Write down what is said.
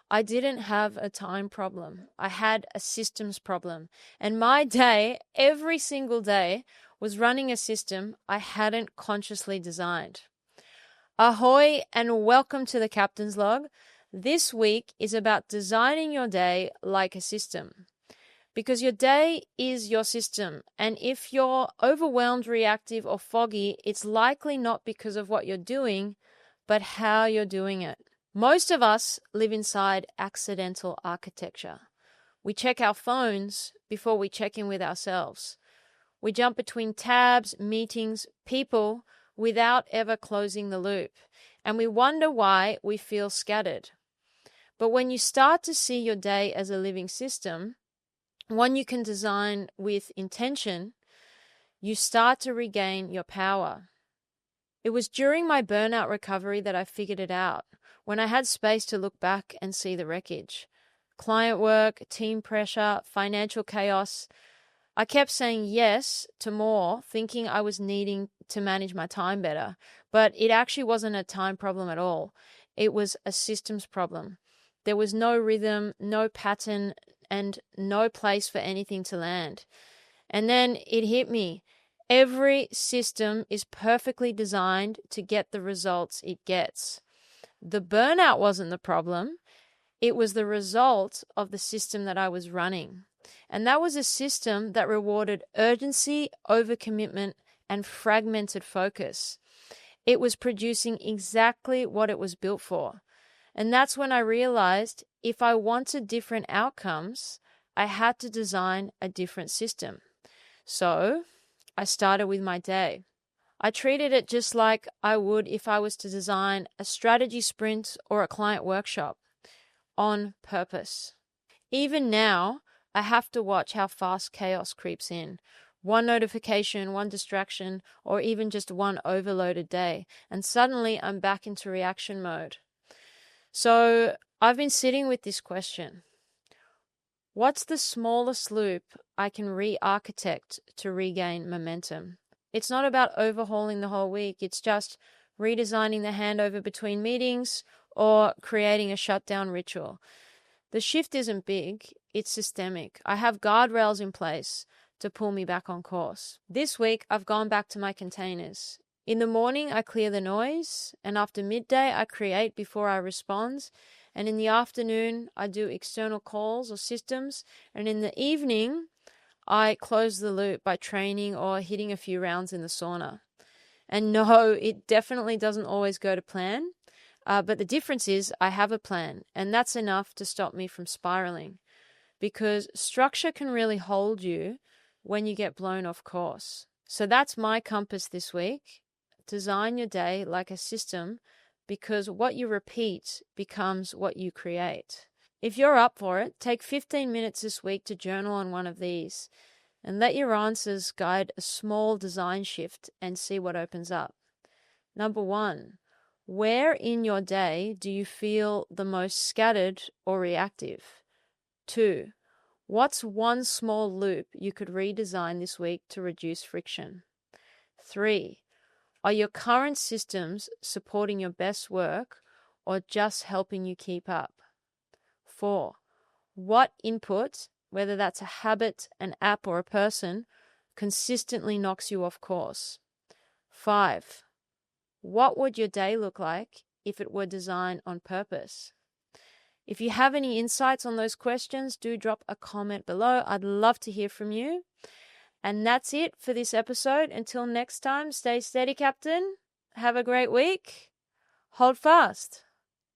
I didn't have a time problem. I had a systems problem. And my day, every single day, was running a system I hadn't consciously designed. Ahoy and welcome to the Captain's Log. This week is about designing your day like a system. Because your day is your system. And if you're overwhelmed, reactive, or foggy, it's likely not because of what you're doing, but how you're doing it. Most of us live inside accidental architecture. We check our phones before we check in with ourselves. We jump between tabs, meetings, people without ever closing the loop. And we wonder why we feel scattered. But when you start to see your day as a living system, one you can design with intention, you start to regain your power. It was during my burnout recovery that I figured it out, when I had space to look back and see the wreckage. Client work, team pressure, financial chaos. I kept saying yes to more, thinking I was needing to manage my time better. But it actually wasn't a time problem at all. It was a systems problem. There was no rhythm, no pattern, and no place for anything to land. And then it hit me. Every system is perfectly designed to get the results it gets. The burnout wasn't the problem. It was the result of the system that I was running. And that was a system that rewarded urgency, overcommitment, and fragmented focus. It was producing exactly what it was built for. And that's when I realized if I wanted different outcomes, I had to design a different system. So I started with my day. I treated it just like I would if I was to design a strategy sprint or a client workshop, on purpose. Even now, I have to watch how fast chaos creeps in. One notification, one distraction, or even just one overloaded day, and suddenly I'm back into reaction mode. So I've been sitting with this question. What's the smallest loop I can re-architect to regain momentum? It's not about overhauling the whole week. It's just redesigning the handover between meetings or creating a shutdown ritual. The shift isn't big, it's systemic. I have guardrails in place to pull me back on course. This week, I've gone back to my containers. In the morning, I clear the noise, and after midday, I create before I respond. And in the afternoon, I do external calls or systems. And in the evening, I close the loop by training or hitting a few rounds in the sauna. And no, it definitely doesn't always go to plan. But the difference is I have a plan, and that's enough to stop me from spiraling. Because structure can really hold you when you get blown off course. So that's my compass this week. Design your day like a system, because what you repeat becomes what you create. If you're up for it, take 15 minutes this week to journal on one of these and let your answers guide a small design shift and see what opens up. Number 1, where in your day do you feel the most scattered or reactive? 2, what's one small loop you could redesign this week to reduce friction? 3, are your current systems supporting your best work or just helping you keep up? 4, what input, whether that's a habit, an app, or a person, consistently knocks you off course? 5, what would your day look like if it were designed on purpose? If you have any insights on those questions, do drop a comment below. I'd love to hear from you. And that's it for this episode. Until next time, stay steady, Captain. Have a great week. Hold fast.